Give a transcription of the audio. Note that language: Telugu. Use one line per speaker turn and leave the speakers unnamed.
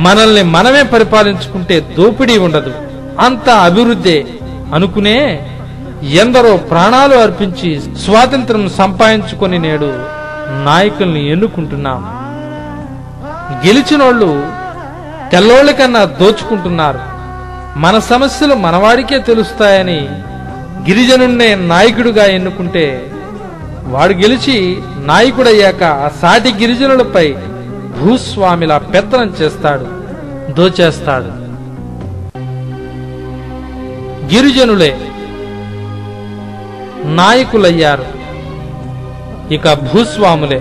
మనల్ని మనమే పరిపాలించుకుంటే దోపిడీ ఉండదు, అంత అభివృద్ధి అనుకునే ఎందరో ప్రాణాలు అర్పించి స్వాతంత్రం సంపాదించుకొని నేడు నాయకుల్ని ఎన్నుకుంటున్నాం. గెలిచినోళ్ళు తెల్లోళ్ళ కన్నా దోచుకుంటున్నారు. మన సమస్యలు మనవాడికే తెలుస్తాయని గిరిజనున్నే నాయకుడిగా ఎన్నుకుంటే వాడు గెలిచి నాయకుడయ్యాక ఆ సాటి గిరిజనులపై భూస్వామిలా పెత్తనం చేస్తాడు, దోచేస్తాడు. గిరిజనులే నాయకులయ్యారు, ఇక భూస్వాములే